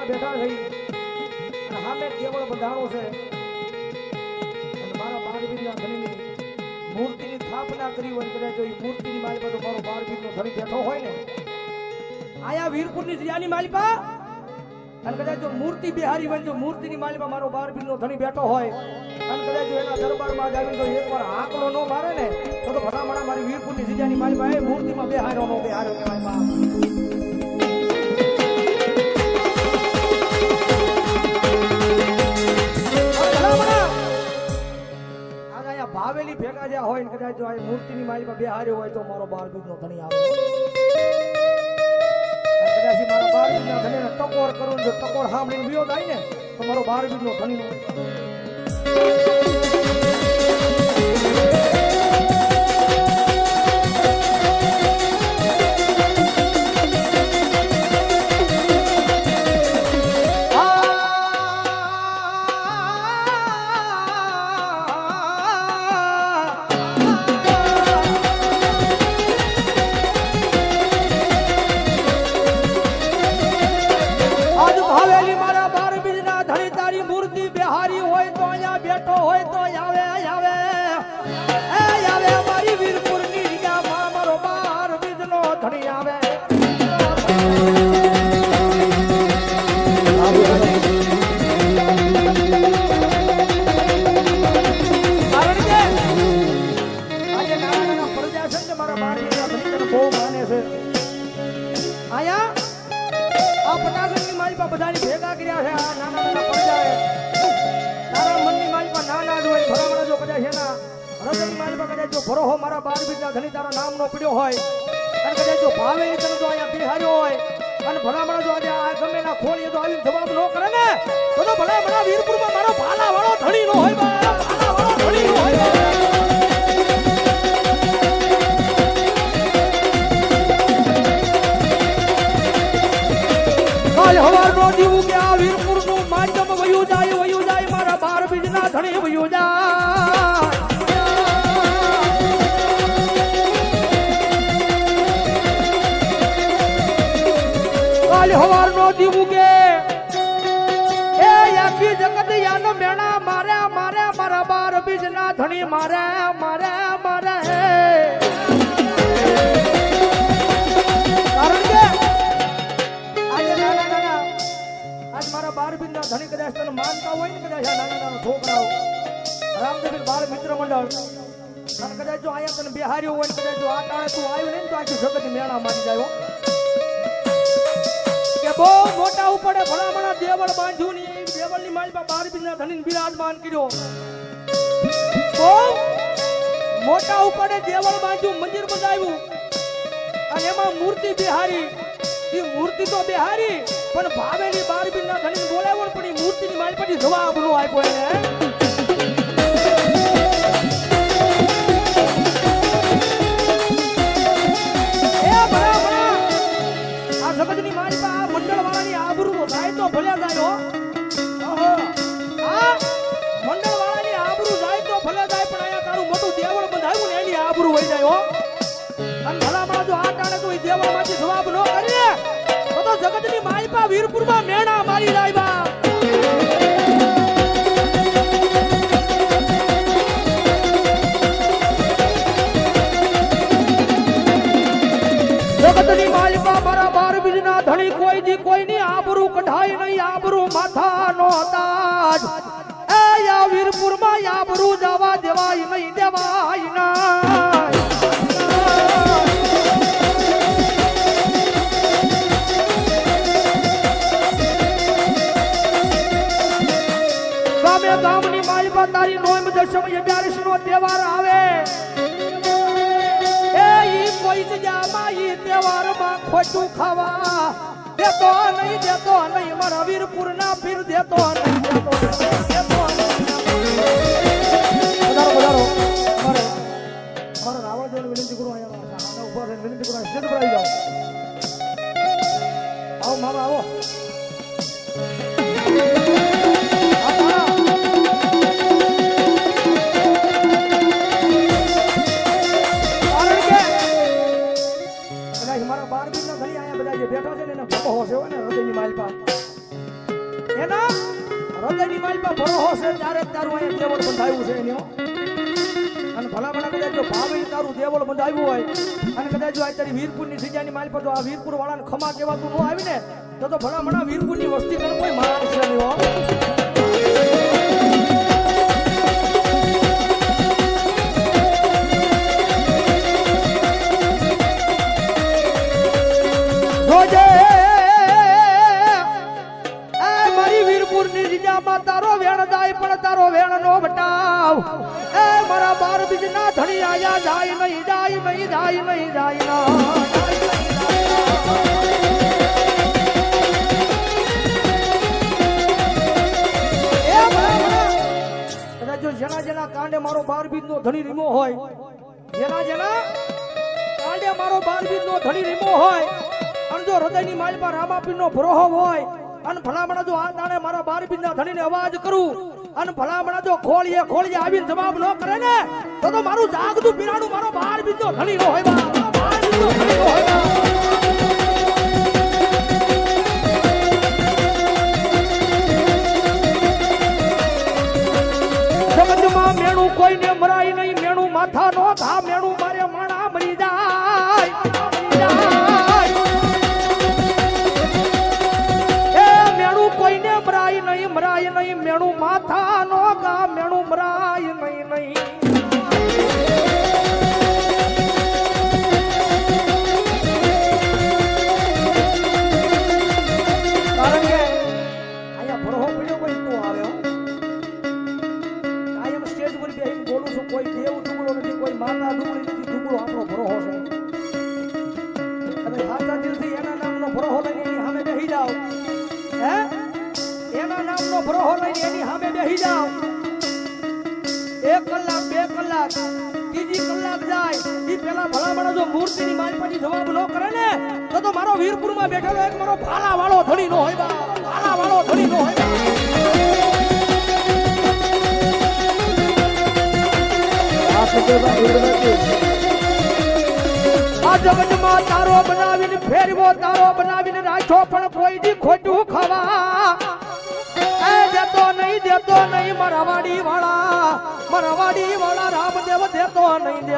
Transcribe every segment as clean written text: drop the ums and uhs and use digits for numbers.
બેઠા થઈ અને સામે કેવળ બંધાણો છે અને મારા બારબીરના ધણીની મૂર્તિની સ્થાપના કરી હોય કદાચ જો એ મૂર્તિની માલિકા તો મારો બારબીરનો ધણી બેઠો હોય ને આયા વીરપુરની જિયાની માલિકા અને કદાચ જો મૂર્તિ બિહારી હોય જો મૂર્તિની માલિકા મારો બારબીરનો ધણી બેઠો હોય અને કદાચ જો એના દરબારમાં જ આવીને તો એકવાર આંકલો ન મારે ને તો ભલામણા મારી વીરપુરની જિયાની માલિકા એ મૂર્તિમાં બેહાર્યો નો બેહાર્યો કહેવાય બા ભાવેલી ભેગા જ્યાં હોય ને કદાચ જો આ મૂર્તિની માલિકા બેહાર્યો હોય તો મારો બારબીરનો ધણી આવે કદાચ મારા બારબીરના ધણીને ટકોર કરું જો ટકોર સાંભળીને વિયો થાય ને તો મારો બારબીરનો ધણીનો બધાની ભેગા કર્યા છે આ નાના નાના પડજાએ તારા મનની માલિકા નાના જ હોય ભરામણા જો કદાચ એના હૃદયની માલિકા કદાચ જો ભરોહો મારા બારબીરના ધણી તારા નામનો પડ્યો હોય અને કદાચ જો ભાવેલી તને જો અહીંયા બિહાર્યો હોય અને ભરામણા જો આજે આ ગમે ના ખોલીએ તો આવીને જવાબ ન કરે ને તો ભલામણા વીરપુરમાં મારો ભાલા વાળો ધણી નો હોય બા ભાલા વાળો ધણી નો હોય હવાર નો દીવું કે આ વીરપુર નું માધ્યમ વયું જાય મારા બારબીરના ધણી વયું જાય હવાર નો દીવું કે એ આખી જગત યાનો મેણા મારે મારા બારબીરના ધણી મારે કારણ કે મારા બારબીરના ધણી કદાચ તને માનતા હોય ને કદાચ નાના નાના છોકરાઓ રામદેવ બાળ મિત્ર મંડળ અને કદાચ જો અહીંયા તને બિહાર્યો હોય ને કદાચ જો આ ટાણે તું આવ્યો ને તો આખી જગતની મેળા મારી જાય કે બહુ મોટા ઉપડે ભલામણા દેવળ બાંધ્યું ની દેવળની માલમાં બારબીરના ધણીને બિરાજમાન કર્યો બહુ મોટા ઉપડે દેવળ બાંધ્યું મંદિર બંધાવ્યું અને એમાં મૂર્તિ બિહારી એ મૂર્તિ તો બિહારી પણ ભાવેલી બારબીરના ધણીને બોલાવ્યો પણ એ મૂર્તિની મારી પછી જવાબ નો આપ્યો એને એ બરાબર આ જગતની મારી પાસે આ મંડળવાળાની આબરૂ જાય તો ભલે જાય ઓહો આ મંડળવાળાની આબરૂ જાય તો ભલે જાય પણ અહીંયા તારું મોટું દેવળ બંધાવ્યું ને એની આબરૂ વહી જાય હો અને ભલામણા જો આ ટાણે તો એ દેવળમાંથી જવાબ ન કરીએ તો જગતની માલિકા વીરપુરમાં મેણા મારી લાવ્યા જગતની માલિકા મારા બારબીરના ધણી કોઈ દી કોઈની આબરૂ કઢાય નહીં આબરૂ માથાનો તાજ એ આ વીરપુરમાં આબરૂ જવા દેવાય નહીં દેવાય ના ગામની માલિકા તારી નોમ દશમ 11 નો તહેવાર આવે એ ઈ કોઈ જગ્યામાં ઈ તહેવારમાં ખોટું ખાવા દેતો નહીં મારા વીરપુર ના પીર દેતો નહીં મારા રાવણ વિનંતી કરું અહીંયા ઉભા રહીને વિનંતી કરું સ્ટેજ પર આવી જાઓ આવો મામા આવો મારા બારબીરના ધણી અહીંયા બધા જે બેઠા છે ને એને ભકો હોશે હોય ને હૃદયની માલિકા એના હૃદયની માલમાં ભરોહો છે ત્યારે તારું અહીંયા દેવળ બંધાયું છે એનો અને ભલામણા કદાચ જો ભાવે તારું દેવળ બંધાયું હોય અને કદાચ જો આ તારી વીરપુરની સીજાની માલ પર જો આ વીરપુર વાળાને ખમા કહેવાતું ન આવી ને તો ભલામણા વીરપુરની વસ્તી કરે કોઈ માણસ છે નહીં હો. તારો વેણ જાય પણ તારો વેણ નો બટાવ એ મારા બાર બીજ ના ધણી આયા જાય નહીં જાય નહીં જાય નહીં જાય ના જો જેના જેના કાંડે મારો બાર બીજ નો ધણી રીમો હોય જેના જેના કાંડે મારો બાર બીજ નો ધણી રીમો હોય અને જો હૃદયની માલ પર રામાપીર નો ભરોહો હોય અને ભલામણા જો આ દાણે મારા બાર બીજના ધણીને અવાજ કરું અને ભલામણા જો ખોળીએ આવીને જવાબ ન કરે ને તો મારું જાગતું પીરાણું મારો બાર બીજનો ધણી નો હોય બા બાર બીજનો ધણી નો હોય જગતમાં મેણું કોઈને મરાય નહીં મેણું માથા નો ઘા મેણું મારે માણા મરી જાય કોઈને મરાય નહીં મેણું માથા નો ગા મેણું મરાય નહીં કારણ કે અહીંયા ભરોહો પડ્યો કોઈ તું આવ્યો કાયમ સ્ટેજ પર બેહીને બોલું છું કોઈ દેવ ડુબળો નથી કોઈ માતા ડુબળી નથી ડુબળો આપણો ભરોહો છે તમે સાચા દિલથી એના નામનો ભરોહો લઈને એની સામે બેસી જાઓ હે એના નામનો ભરોહો લઈને એની સામે બેસી જાઓ 1 કલાક 2 કલાક ત્રીજી કલાક જાય એ પેલા ભલામણા જો મૂર્તિની માલ પછી જવાબ ન કરે ને તો મારો વીરપુરમાં બેઠેલો એક મારો ભાલા વાળો ધણી નો હોય બા ભાલા વાળો ધણી નો હોય આ જગતમાં તારો બનાવીને ફેરવો તારો બનાવીને રાખ્યો પણ કોઈ દી ખોટું ખાવા દેતો નહીં મારા વાડી વાળા રામદેવ દેતો નહીં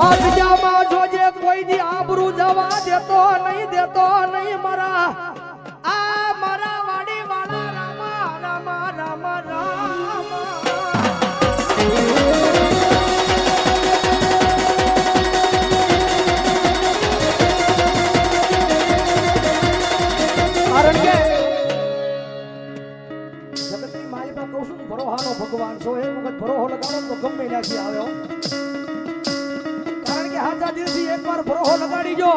આ બીજામાં જોજે કોઈ દી આબરૂ જવા દેતો નહીં મારા વાડી વાળા રામા ભગવાન છો એક વખત ભરોહો લગાડો તો ગમે ત્યાંથી આવ્યો કારણ કે હાજા દિલથી એકવાર ભરોહો લગાડી જો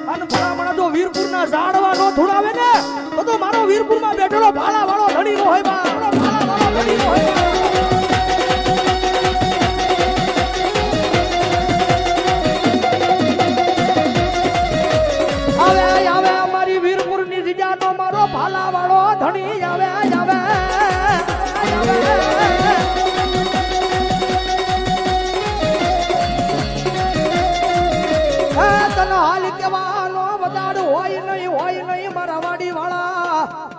અને ભલામણા જો વીરપુરના ઝાડવા નો ધુડાવે ને તો મારો વીરપુરમાં બેઠેલો ભાલા વાળો ધણી નો હોય બા ભાલા વાળો ધણી નો હોય આવે અમારી વીરપુરની જીજાનો મારો ભાલા વાળો ધણી આવે હાલ કેવાનો વધાર હોય નહીં મારા વાડી વાળા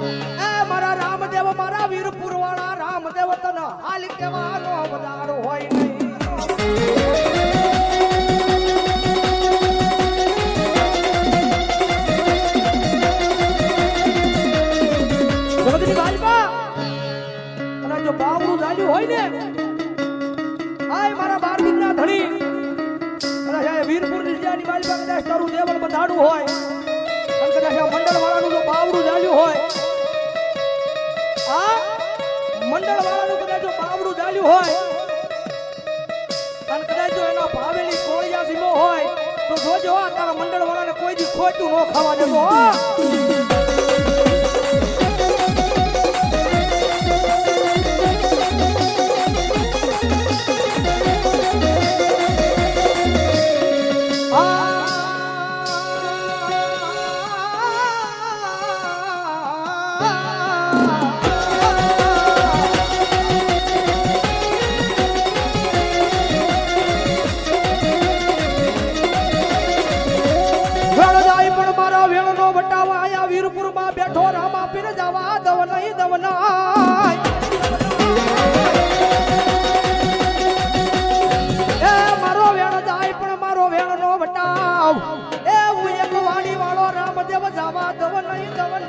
એ મારા રામદેવ મારા વીરપુર વાળા રામદેવ તને હાલ કેવાનો વધાર હોય નહીં જગતની બાજમાં અને જો બાવડું ચાલ્યું હોય ને આય મારા 12 બીજના ધણી વીરપુરની જ્યાંની માલિકા કદાચ તારું દેવળ બંધાણું હોય અને કદાચ આ મંડળ વાળાનું જો બાવડું ચાલ્યું હોય આ મંડળ વાળાનું કદાચ જો બાવડું ચાલ્યું હોય અને કદાચ જો એના ભાવેલી કોળિયા સીમો હોય તો જોજો તારા મંડળ વાળાને કોઈ દી ખોટું ન ખાવા દેતો એ હું એક વાડી વાળો રામદેવ જાવા દવ નહીં જાવના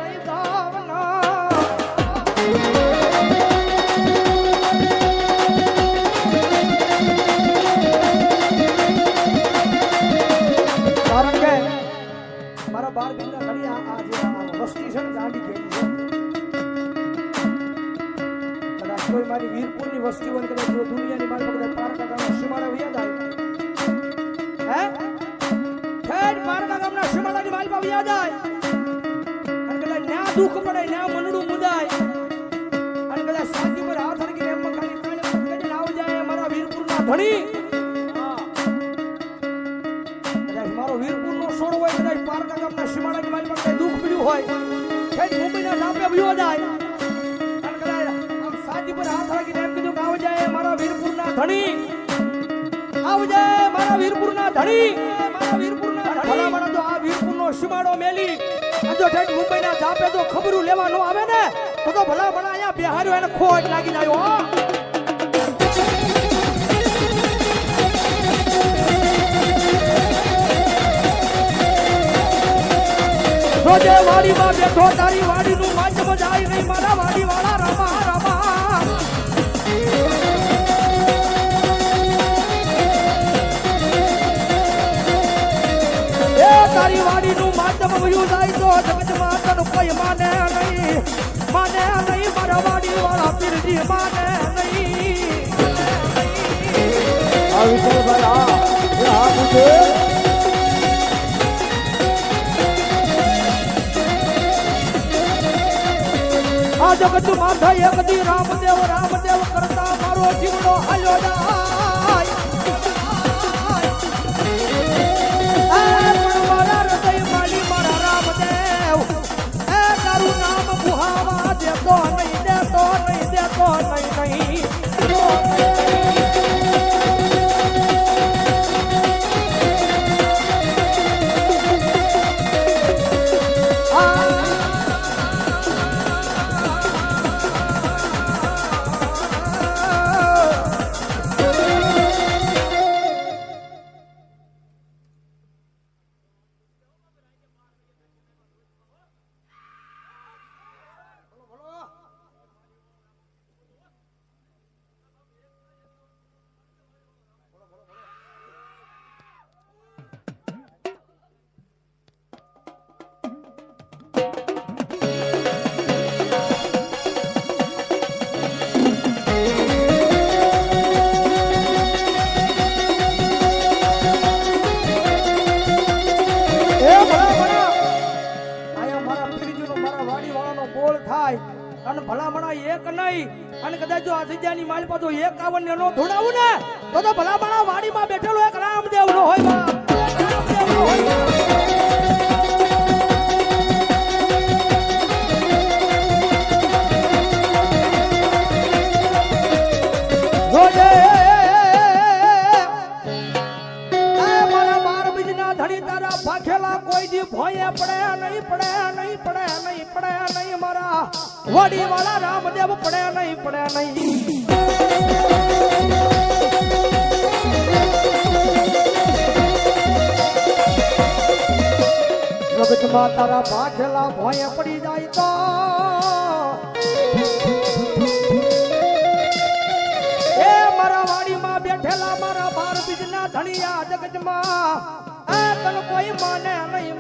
કારણ કે મારા બાર બીના ઘણી આ જે વસ્તી છે ને ગાંડી ભેગી છે કદાચ કોઈ મારી વીરપુરની વસ્તી હોય કદાચ જો દુનિયાની મારી પાસે પારકા ગામના સીમાડા વ્યા જાય હે ફેર પારકા ગામના સીમાડાની મારી પાસે વ્યા જાય અને કદાચ ન્યા દુઃખ પડે ન્યા મનડું મુદાય અને કદાચ સાથી પર હાથ રાખીને એમ ખાલી કાને પકડીને આવ જાય મારા વીરપુરના ધણી મારો વીરપુરનો છોડ હોય કદાચ પારકા ગામના સીમાડાની મારી પાસે દુઃખ પડ્યું હોય ફેર મુંબઈના લાપે વ્યો જાય અને કદાચ આમ સાથી પર હાથ રાખીને એમ કીધું કે આવ જાય મારા વીરપુરના ધણી આવજે મારા વીરપુરના ધણી મારા વીરપુરના ભલા ભલા જો આ વીરપુરનો સીમાડો મેલી જો ઠેઠ મુંબઈના જાપે જો ખબરું લેવા ન આવે ને તો ભલા ભલા અહીંયા બિહાર્યો એને ખોટ લાગી જાય હો રોજે વાડીમાં બેઠો તારી વાડીનું માધ્યમ જાય નહીં મારા વાડી વાળા રામા રામા તારી વાડીનું માધ્યમ વયું જાય તો જગતમાં તને કોઈ માને નહીં મારા વાડી વાળા પીરજી માને નહીં આ વિષય આ જગત માથા એક દી રામદેવ કરતા મારો જીવનો હાલ્યો જાય દેતો નહીં અને ભલામણા એક નહીં અને કદાચ જો આ જગ્યાની માલ પાછો 51 નો ધોડાવું ને તો ભલામણા વાડીમાં બેઠેલો એક રામદેવ નો હોય મારા બાર બીજના ધણી તારા ભાખેલા કોઈ દી ભોયે પડે નહીં મારા વાડી વાળા રામદેવ પડે નહીં જગતમાં તારા ભાખેલા ભોયે પડી જાય તો એ મારા વાડીમાં બેઠેલા મારા બાર બીજના ધણીયા જગતમાં આ તને કોઈ માને નહીં